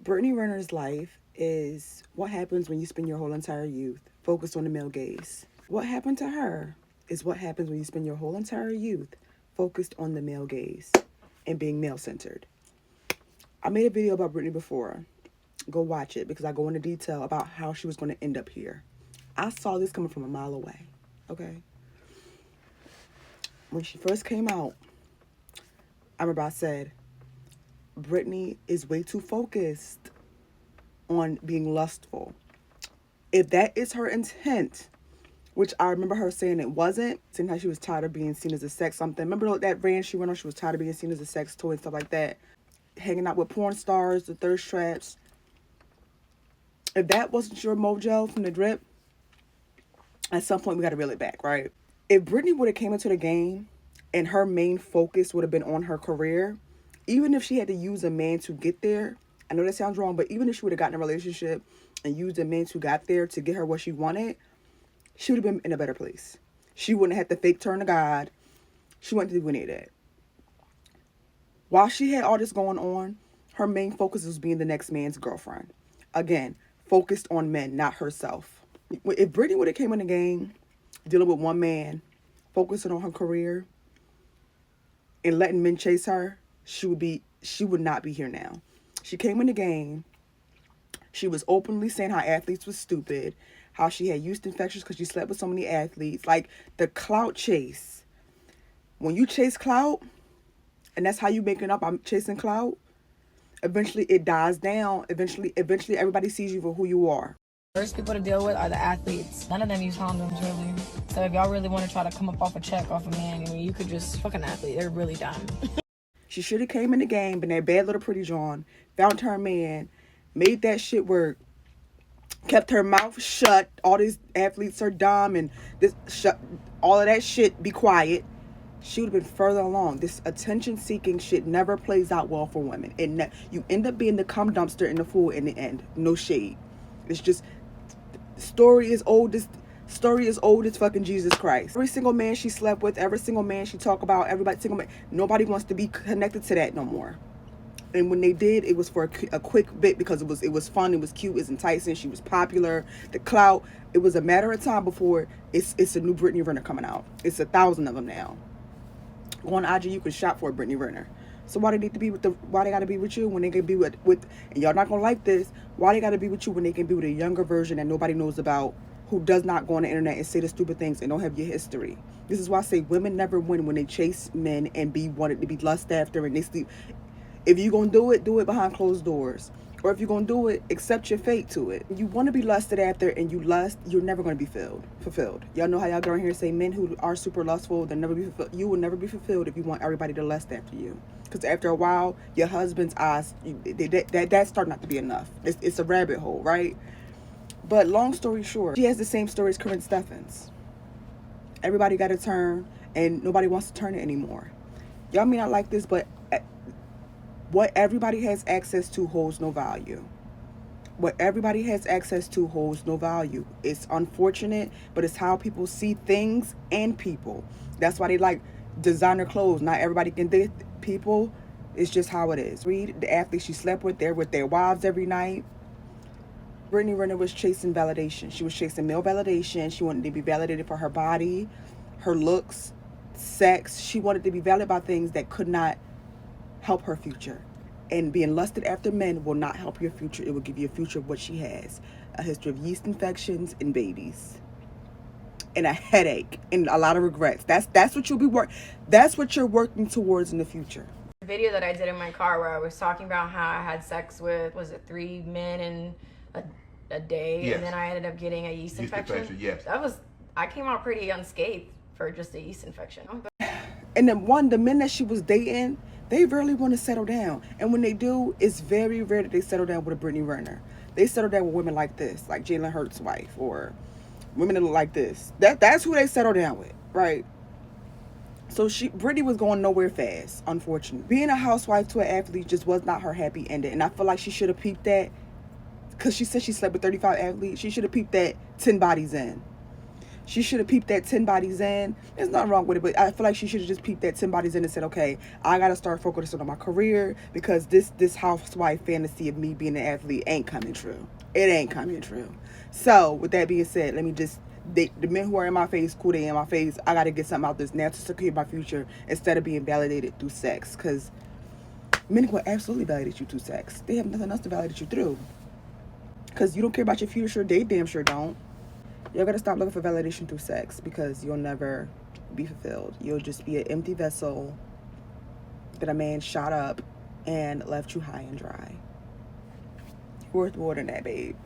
Brittany Renner's life is what happens when you spend your whole entire youth focused on the male gaze. What happened to her is what happens when you spend your whole entire youth focused on the male gaze and being male centered. I made a video about Brittany before. Go watch it because I go into detail about how she was going to end up here. I saw this coming from a mile away. Okay. When she first came out, I remember I said, Brittany is way too focused on being lustful. If that is her intent, which I remember her saying it wasn't, saying how she was tired of being seen as a sex something. Remember that rant she went on? She was tired of being seen as a sex toy and stuff like that. Hanging out with porn stars, the thirst traps. If that wasn't your mojo from the drip, at some point we got to reel it back, right? If Brittany would have came into the game and her main focus would have been on her career, even if she had to use a man to get there, I know that sounds wrong, but even if she would have gotten a relationship and used a man who got there to get her what she wanted, she would have been in a better place. She wouldn't have had to fake turn to God. She wouldn't do any of that. While she had all this going on, her main focus was being the next man's girlfriend. Again, focused on men, not herself. If Brittany would have came in the game, dealing with one man, focusing on her career, and letting men chase her, she would not be here now. She came in the game. She was openly saying how athletes was stupid, how she had yeast infections because she slept with so many athletes. Like the clout chase. When you chase clout, and that's how you making up, I'm chasing clout, eventually it dies down. Eventually everybody sees you for who you are. First people to deal with are the athletes. None of them use condoms, really. So if y'all really want to try to come up off a check off a man, I mean, you could just fuck an athlete. They're really dumb. She should have came in the game, been that bad little pretty John, found her man, made that shit work, kept her mouth shut. All these athletes are dumb and this shut, all of that shit, be quiet. She would have been further along. This attention-seeking shit never plays out well for women. You end up being the cum dumpster and the fool in the end. No shade. It's just, story is old as fucking Jesus Christ. Every single man she slept with, every single man she talked about, everybody single man, nobody wants to be connected to that no more. And when they did, it was for a quick bit because it was fun, it was cute, it was enticing, she was popular, the clout. It was a matter of time before it's a new Brittany Renner coming out. It's 1,000 of them now. Go on IG, you can shop for a Brittany Renner. So why they need to be why they gotta be with you when they can be with and y'all not gonna like this, why they gotta be with you when they can be with a younger version that nobody knows about, who does not go on the internet and say the stupid things and don't have your history. This is why I say women never win when they chase men and be wanted to be lust after and they sleep. If you're gonna do it behind closed doors. Or if you're gonna do it, accept your fate to it. You wanna be lusted after and you lust, you're never gonna be fulfilled. Y'all know how y'all go around here and say men who are super lustful, they'll never be fulfilled. You will never be fulfilled if you want everybody to lust after you. Because after a while, your husband's eyes, that start not to be enough. It's a rabbit hole, right? But long story short, she has the same story as Corinne Steffens. Everybody got a turn, and nobody wants to turn it anymore. Y'all may not like this, but what everybody has access to holds no value. What everybody has access to holds no value. It's unfortunate, but it's how people see things and people. That's why they like designer clothes. Not everybody can date people. It's just how it is. Read the athletes she slept with, they're with their wives every night. Brittany Renner was chasing validation. She was chasing male validation. She wanted to be validated for her body, her looks, sex. She wanted to be validated by things that could not help her future. And being lusted after men will not help your future. It will give you a future of what she has. A history of yeast infections and babies. And a headache and a lot of regrets. That's what that's what you're working towards in the future. The video that I did in my car where I was talking about how I had sex with, was it 3 men in a day? Yes. And then I ended up getting a yeast infection. Yes. I came out pretty unscathed for just a yeast infection. And the men that she was dating, they rarely want to settle down. And when they do, it's very rare that they settle down with a Brittany Renner. They settle down with women like this, like Jalen Hurts' wife, or women that look like this. That's who they settle down with, right? So Brittany was going nowhere fast, unfortunately. Being a housewife to an athlete just was not her happy ending. And I feel like she should have peeped that, because she said she slept with 35 athletes. She should have peeped that 10 bodies in. She should have peeped that 10 bodies in. There's nothing wrong with it, but I feel like she should have just peeped that 10 bodies in and said, okay, I got to start focusing on my career because this housewife fantasy of me being an athlete ain't coming true. It ain't coming true. So, with that being said, let me just, the men who are in my face, cool, they in my face. I got to get something out this now to secure my future instead of being validated through sex. Because men will absolutely validate you through sex. They have nothing else to validate you through. Because you don't care about your future, they damn sure don't. Y'all gotta stop looking for validation through sex because you'll never be fulfilled. You'll just be an empty vessel that a man shot up and left you high and dry. You're worth more than that, babe.